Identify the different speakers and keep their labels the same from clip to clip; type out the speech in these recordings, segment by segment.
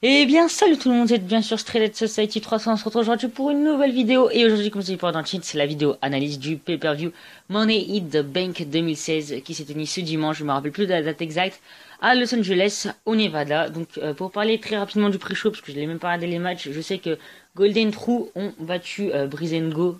Speaker 1: Eh bien, salut tout le monde, vous êtes bien sur Street Society 300, on se retrouve aujourd'hui pour une nouvelle vidéo. Et aujourd'hui, comme je l'ai dit dans le cheat, c'est la vidéo analyse du pay-per-view Money in the Bank 2016 qui s'est tenu ce dimanche, je me rappelle plus de la date exacte, à Los Angeles, au Nevada. Donc, pour parler très rapidement du pré-show, parce que je n'ai même pas regardé les matchs, je sais que Golden True ont battu Breeze and Go,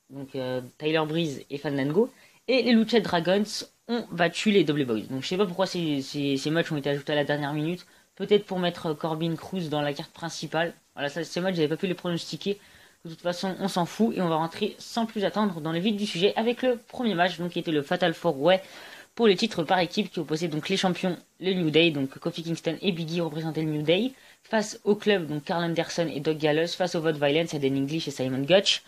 Speaker 1: donc Tyler Breeze et Fandango, et les Lucha Dragons ont battu les Double Boys. Donc, je sais pas pourquoi ces matchs ont été ajoutés à la dernière minute. Peut-être pour mettre Corbin Cruz dans la carte principale. Voilà, ça, ces matchs, j'avais pas pu les pronostiquer. De toute façon, on s'en fout et on va rentrer sans plus attendre dans le vif du sujet avec le premier match, donc qui était le Fatal 4-Way pour les titres par équipe qui opposait donc les champions, le New Day, donc Kofi Kingston et Biggie représentaient le New Day, face au club, donc Carl Anderson et Doug Gallows, face au Vote Violence, Eden English et Simon Gotch,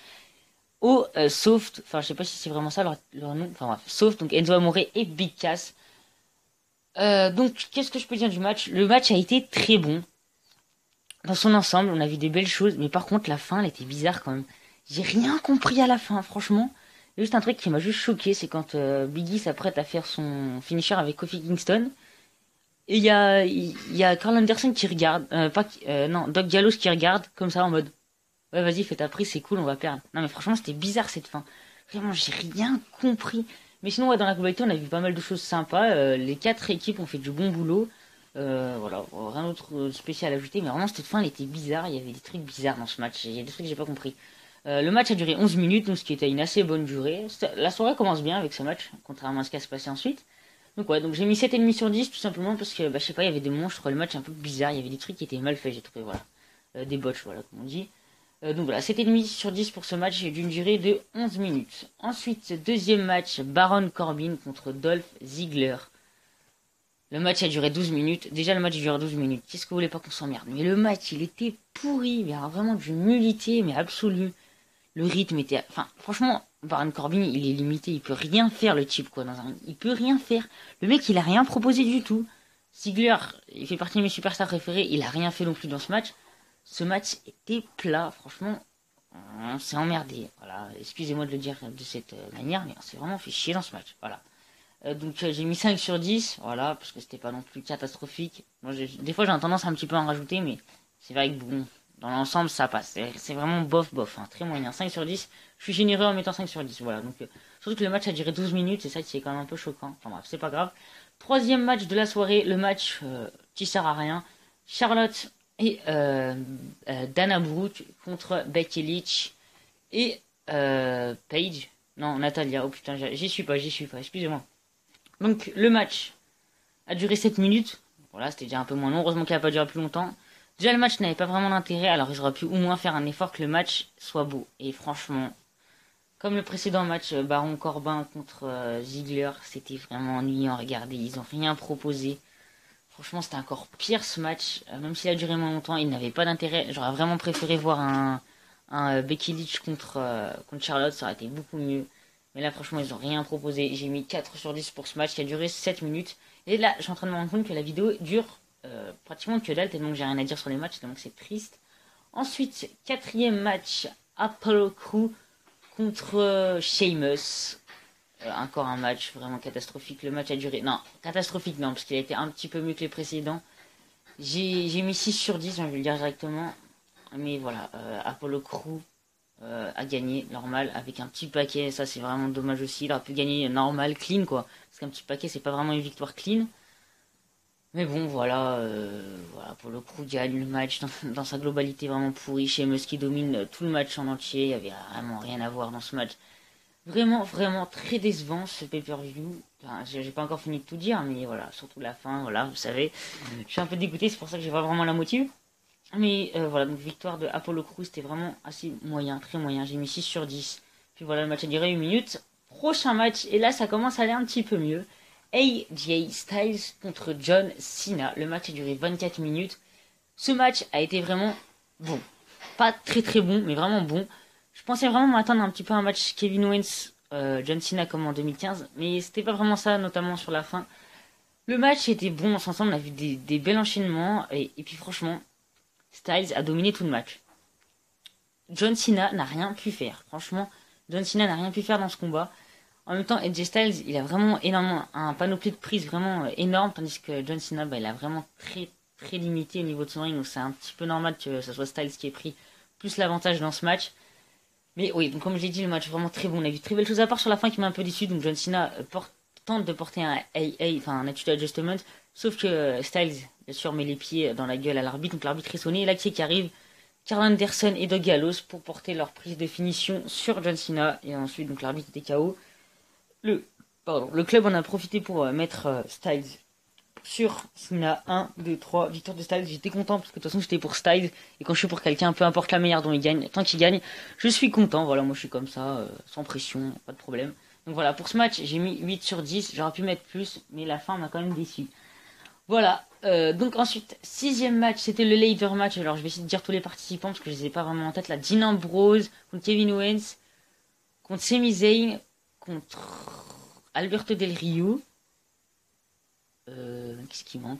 Speaker 1: au Soft, enfin je sais pas si c'est vraiment ça leur nom, enfin bref, Soft, donc Enzo Amore et Big Cass. Donc, qu'est-ce que je peux dire du match? Le match a été très bon. Dans son ensemble, on a vu des belles choses, mais par contre, la fin, elle était bizarre quand même. J'ai rien compris à la fin, franchement. Il y a juste un truc qui m'a juste choqué, c'est quand Biggie s'apprête à faire son finisher avec Kofi Kingston. Et il y a Carl Anderson qui regarde, non, Doc Gallows qui regarde, comme ça, en mode, ouais, vas-y, fais ta prise, c'est cool, on va perdre. Non, mais franchement, c'était bizarre cette fin. Vraiment, j'ai rien compris. Mais sinon, ouais, dans la globalité, on a vu pas mal de choses sympas. Les quatre équipes ont fait du bon boulot. Voilà, rien d'autre spécial à ajouter. Mais vraiment, cette fin, elle était bizarre. Il y avait des trucs bizarres dans ce match. Il y a des trucs que j'ai pas compris. Le match a duré 11 minutes, donc ce qui était une assez bonne durée. La soirée commence bien avec ce match, contrairement à ce qui va se passer ensuite. Donc ouais, donc j'ai mis 7,5 sur 10 tout simplement parce que, bah, je sais pas, il y avait des monstres, le match un peu bizarre, il y avait des trucs qui étaient mal faits, j'ai trouvé, voilà. Des botches, voilà, comme on dit. Donc voilà, 7,5 sur 10 pour ce match d'une durée de 11 minutes. Ensuite, deuxième match, Baron Corbin contre Dolph Ziggler. Le match a duré 12 minutes. Déjà, le match a duré 12 minutes. Qu'est-ce que vous voulez pas qu'on s'emmerde? Mais le match, il était pourri. Mais alors, vraiment d'une nullité, mais absolue. Le rythme était... Enfin, franchement, Baron Corbin, il est limité. Il peut rien faire, le type, quoi. Il peut rien faire. Le mec, il a rien proposé du tout. Ziggler, il fait partie de mes superstars préférés. Il a rien fait non plus dans ce match. Ce match était plat, franchement. On s'est emmerdé. Voilà, excusez-moi de le dire de cette manière, mais on s'est vraiment fait chier dans ce match. Voilà. Donc j'ai mis 5 sur 10, voilà, parce que c'était pas non plus catastrophique. Moi, des fois j'ai tendance à un petit peu en rajouter, mais c'est vrai que bon, dans l'ensemble ça passe. C'est vraiment bof bof, hein, très moyen. 5 sur 10, je suis généreux en mettant 5 sur 10, voilà. Donc surtout que le match a duré 12 minutes, et ça qui est quand même un peu choquant. Enfin bref, c'est pas grave. Troisième match de la soirée, le match qui sert à rien. Charlotte et Dana Brooke contre Becky Lynch et Paige. Non, Natalia. Oh putain, j'y suis pas, excusez-moi. Donc le match a duré 7 minutes. Voilà, c'était déjà un peu moins long. Heureusement qu'il n'a pas duré plus longtemps. Déjà le match n'avait pas vraiment d'intérêt, alors ils auraient pu au moins faire un effort que le match soit beau. Et franchement, comme le précédent match Baron Corbin contre Ziggler, c'était vraiment ennuyant à regarder. Ils ont rien proposé. Franchement, c'était encore pire ce match. Même s'il a duré moins longtemps, il n'avait pas d'intérêt. J'aurais vraiment préféré voir un Becky Lynch contre Charlotte, ça aurait été beaucoup mieux. Mais là, franchement, ils ont rien proposé. J'ai mis 4 sur 10 pour ce match qui a duré 7 minutes. Et là, je suis en train de me rendre compte que la vidéo dure pratiquement que dalle, tellement que j'ai rien à dire sur les matchs, tellement que c'est triste. Ensuite, quatrième match, Apollo Crew contre Sheamus. Encore un match vraiment catastrophique. Le match a duré... Non, catastrophique non, parce qu'il a été un petit peu mieux que les précédents. J'ai mis 6 sur 10, je vais le dire directement. Mais voilà, Apollo Crew a gagné normal avec un petit paquet. Ça, c'est vraiment dommage aussi. Il aurait pu gagner normal, clean, quoi. Parce qu'un petit paquet, c'est pas vraiment une victoire clean. Mais bon, voilà, voilà, Apollo Crew gagne le match dans sa globalité vraiment pourri. Sheamus qui domine tout le match en entier. Il y avait vraiment rien à voir dans ce match. Vraiment, vraiment très décevant ce pay-per-view. Enfin, j'ai pas encore fini de tout dire, mais voilà, surtout la fin, voilà, vous savez. Je suis un peu dégoûté, c'est pour ça que j'ai pas vraiment la motive. Mais voilà, donc victoire de Apollo Crews, c'était vraiment assez moyen, très moyen. J'ai mis 6 sur 10. Puis voilà, le match a duré 8 minutes. Prochain match, et là ça commence à aller un petit peu mieux. AJ Styles contre John Cena. Le match a duré 24 minutes. Ce match a été vraiment bon. Pas très très bon, mais vraiment bon. Je pensais vraiment m'attendre un petit peu à un match Kevin Owens, John Cena comme en 2015, mais c'était pas vraiment ça, notamment sur la fin. Le match était bon, ensemble, on a vu des bels enchaînements, et puis franchement, Styles a dominé tout le match. John Cena n'a rien pu faire. Franchement, John Cena n'a rien pu faire dans ce combat. En même temps, AJ Styles, il a vraiment énormément un panoplie de prises vraiment énorme, tandis que John Cena, bah, il a vraiment très très limité au niveau de son ring, donc c'est un petit peu normal que ça soit Styles qui ait pris plus l'avantage dans ce match. Mais oui, donc comme j'ai dit, le match vraiment très bon. On a vu très belle chose à part sur la fin qui m'a un peu déçu. Donc John Cena tente de porter un AA, enfin un attitude adjustment, sauf que Styles, bien sûr, met les pieds dans la gueule à l'arbitre. Donc l'arbitre est sonné, et là qui arrive, Karl Anderson et Doug Gallows pour porter leur prise de finition sur John Cena. Et ensuite, donc l'arbitre était KO. Le club en a profité pour mettre Styles sur Cena. 1, 2, 3, victoire de Styles. J'étais content parce que de toute façon j'étais pour Styles. Et quand je suis pour quelqu'un, peu importe la manière dont il gagne, tant qu'il gagne, je suis content. Voilà, moi je suis comme ça, sans pression, pas de problème. Donc voilà, pour ce match, j'ai mis 8 sur 10. J'aurais pu mettre plus, mais la fin m'a quand même déçu. Voilà, donc ensuite, 6ème match, c'était le ladder match. Alors je vais essayer de dire tous les participants parce que je les ai pas vraiment en tête. Là, Dean Ambrose contre Kevin Owens, contre Sami Zayn, contre Alberto Del Rio. Qu'est-ce qui manque?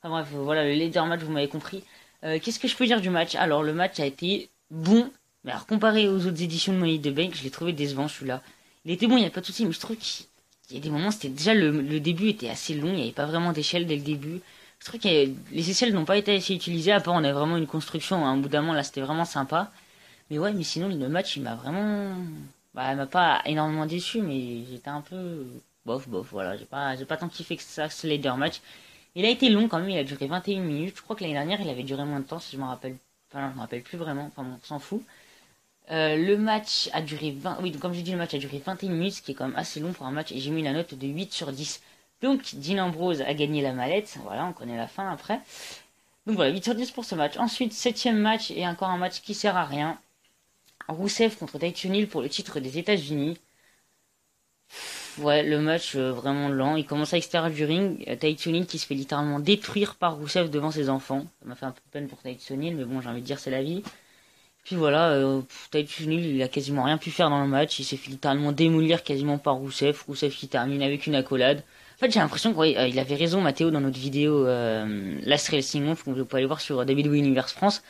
Speaker 1: Enfin bref, voilà, le ladder match, vous m'avez compris. Qu'est-ce que je peux dire du match? Alors le match a été bon, mais alors comparé aux autres éditions de Money in the Bank, je l'ai trouvé décevant celui-là. Il était bon, il n'y a pas de souci, mais je trouve qu'il y a des moments, c'était déjà le début était assez long, il n'y avait pas vraiment d'échelle dès le début. Je trouve que les échelles n'ont pas été assez utilisées, à part on a vraiment une construction, à un bout d'un moment là c'était vraiment sympa. Mais ouais, mais sinon le match il m'a vraiment... Bah il m'a pas énormément déçu, mais j'étais un peu... Bof, voilà, j'ai pas tant kiffé que ça, ce ladder match. Il a été long quand même, il a duré 21 minutes. Je crois que l'année dernière, il avait duré moins de temps, si je me rappelle. Enfin, non, je me rappelle plus vraiment. Enfin, bon, on s'en fout. Le match a duré 20... Oui, donc comme j'ai dit, le match a duré 21 minutes, ce qui est quand même assez long pour un match. Et j'ai mis la note de 8 sur 10. Donc, Dean Ambrose a gagné la mallette. Voilà, on connaît la fin après. Donc voilà, 8 sur 10 pour ce match. Ensuite, 7ème match, et encore un match qui sert à rien. Rusev contre Titus O'Neil pour le titre des États-Unis. Ouais, le match vraiment lent. Il commence à l'extérieur du ring. Titus O'Neil qui se fait littéralement détruire par Rusev devant ses enfants. Ça m'a fait un peu de peine pour Titus O'Neil, mais bon, j'ai envie de dire c'est la vie. Puis voilà, Titus O'Neil il a quasiment rien pu faire dans le match. Il s'est fait littéralement démolir quasiment par Rusev. Rusev qui termine avec une accolade. En fait, j'ai l'impression qu'il avait raison, Mathéo, dans notre vidéo Last Wrestling Month, que vous pouvez aller voir sur WWE Universe France.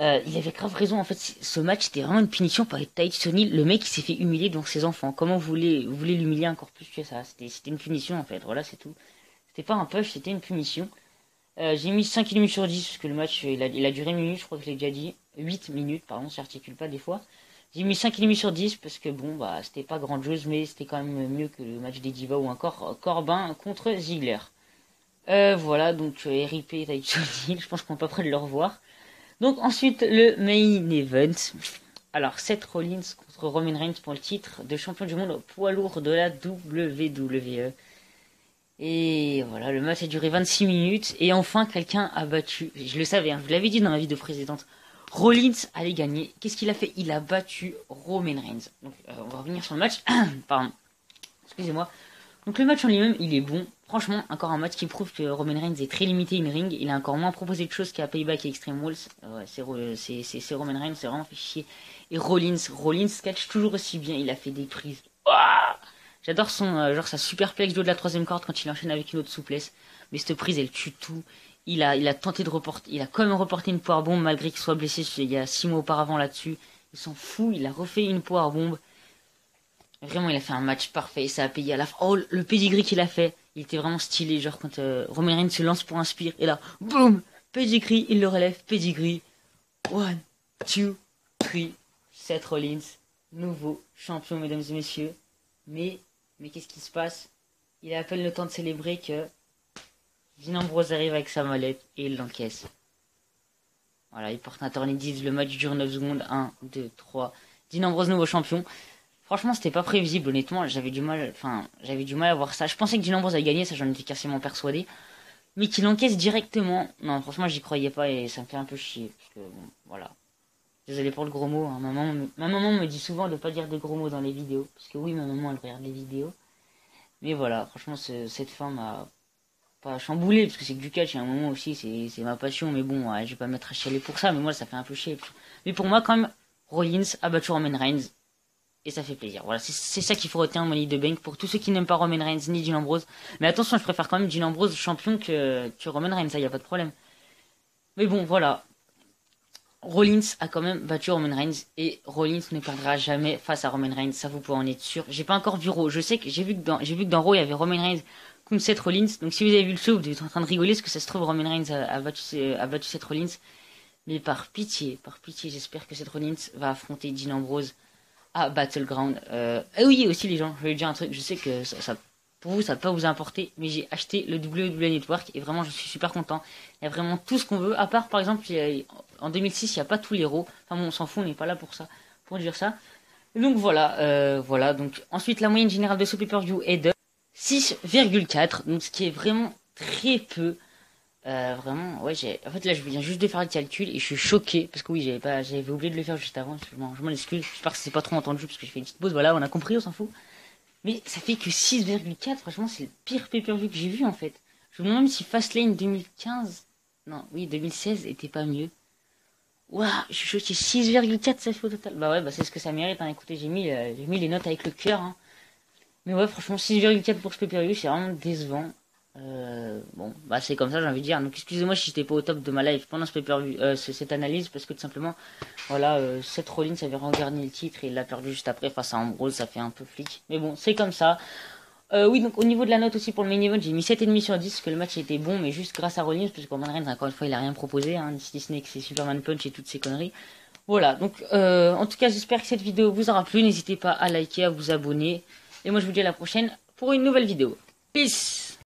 Speaker 1: Il avait grave raison, en fait, ce match c'était vraiment une punition par Titus O'Neil, le mec qui s'est fait humilier devant ses enfants. Comment vous voulez l'humilier encore plus que ça? C'était une punition en fait, voilà c'est tout. C'était pas un push, c'était une punition. J'ai mis 5,5 sur 10 parce que le match il a duré 1 minute, je crois que je l'ai déjà dit. 8 minutes, pardon, ça articule pas des fois. J'ai mis 5,5 sur 10 parce que bon bah c'était pas grand chose mais c'était quand même mieux que le match des Divas ou encore Corbin contre Ziggler. Voilà donc RIP Titus O'Neil, je pense qu'on est pas près de le revoir. Donc ensuite le main event. Alors Seth Rollins contre Roman Reigns pour le titre de champion du monde poids lourd de la WWE. Et voilà, le match a duré 26 minutes et enfin quelqu'un a battu. Je le savais, hein, je l'avais dit dans ma vidéo précédente. Rollins allait gagner. Qu'est-ce qu'il a fait? Il a battu Roman Reigns. Donc on va revenir sur le match. Pardon. Excusez-moi. Donc le match en lui-même, il est bon. Franchement, encore un match qui prouve que Roman Reigns est très limité in ring. Il a encore moins proposé de choses qu'à Payback et Extreme Rules. C'est Roman Reigns, c'est vraiment fait chier. Et Rollins catch toujours aussi bien. Il a fait des prises. Ouah, j'adore son genre sa superplex du haut de la 3ème corde quand il enchaîne avec une autre souplesse. Mais cette prise, elle tue tout. Il a tenté de reporter. Il a quand même reporté une power bomb malgré qu'il soit blessé il y a 6 mois auparavant là-dessus. Il s'en fout. Il a refait une power bomb. Vraiment, il a fait un match parfait et ça a payé à la fin. Oh, le pedigree qu'il a fait, il était vraiment stylé. Genre quand Roman Reigns se lance pour un spear et là, boum, pedigree, il le relève, pedigree. 1, 2, 3, Seth Rollins, nouveau champion, mesdames et messieurs. Mais qu'est-ce qui se passe? Il a à peine le temps de célébrer que Dean Ambrose arrive avec sa mallette et il l'encaisse. Voilà, il porte un Tornadis, le match dure 9 secondes. 1, 2, 3. Dean Ambrose, nouveau champion. Franchement, c'était pas prévisible, honnêtement, j'avais du mal à voir ça. Je pensais que Dean Ambrose allait gagner, ça j'en étais quasiment persuadé. Mais qu'il encaisse directement, non, franchement, j'y croyais pas et ça me fait un peu chier. Parce que, bon, voilà. Désolé pour le gros mot, hein. Ma maman me dit souvent de pas dire de gros mots dans les vidéos. Parce que oui, ma maman, elle regarde les vidéos. Mais voilà, franchement, cette fin m'a pas chamboulé, parce que c'est que du catch, il y a un moment aussi, c'est ma passion. Mais bon, ouais, je vais pas me mettre à chialer pour ça, mais moi, ça fait un peu chier. Mais pour moi, quand même, Rollins a battu Roman Reigns. Et ça fait plaisir. Voilà, c'est ça qu'il faut retenir en Money in the Bank pour tous ceux qui n'aiment pas Roman Reigns ni Dean Ambrose. Mais attention, je préfère quand même Dean Ambrose champion que Roman Reigns, ça y a pas de problème. Mais bon, voilà. Rollins a quand même battu Roman Reigns et Rollins ne perdra jamais face à Roman Reigns, ça vous pouvez en être sûr. J'ai pas encore vu Raw. Je sais que j'ai vu que dans Raw il y avait Roman Reigns contre Seth Rollins. Donc si vous avez vu le show, vous êtes en train de rigoler parce que ça se trouve Roman Reigns a battu Seth Rollins. Mais par pitié, j'espère que Seth Rollins va affronter Dean Ambrose à Battleground. Et oui, aussi les gens, je vais dire un truc, je sais que pour vous ça va pas vous importer, mais j'ai acheté le WWE Network et vraiment je suis super content. Il y a vraiment tout ce qu'on veut, à part par exemple en 2006 il n'y a pas tous les Raw. Enfin bon, on s'en fout, on n'est pas là pour ça, pour dire ça. Donc voilà, donc ensuite la moyenne générale de ce pay-per-view est de 6,4, donc ce qui est vraiment très peu. Vraiment, ouais, en fait là je viens juste de faire le calcul et je suis choqué parce que oui, j'avais oublié de le faire juste avant. Je m'en excuse. J'espère que c'est pas trop entendu parce que j'ai fait une petite pause. Voilà, on a compris, on s'en fout. Mais ça fait que 6,4. Franchement, c'est le pire pay-per-view que j'ai vu en fait. Je me demande même si Fastlane 2015, non, oui, 2016 était pas mieux. Waouh, je suis choqué. 6,4 ça fait au total. Bah ouais, bah c'est ce que ça mérite. Hein. Écoutez, j'ai mis les notes avec le cœur. Hein. Mais ouais, franchement, 6,4 pour ce pay-per-view, c'est vraiment décevant. Bon, bah c'est comme ça, j'ai envie de dire. Donc excusez-moi si j'étais pas au top de ma life pendant ce pay-per-view, cette analyse, parce que tout simplement, voilà, Seth Rollins avait regagné le titre et il l'a perdu juste après face à Ambrose, ça fait un peu flic. Mais bon, c'est comme ça. Oui, donc au niveau de la note aussi pour le main event, j'ai mis 7,5 sur 10, parce que le match était bon, mais juste grâce à Rollins, parce que Roman Reigns, encore une fois, il a rien proposé, hein, si ce n'est que c'est Superman Punch et toutes ces conneries. Voilà, donc en tout cas, j'espère que cette vidéo vous aura plu. N'hésitez pas à liker, à vous abonner. Et moi, je vous dis à la prochaine pour une nouvelle vidéo. Peace!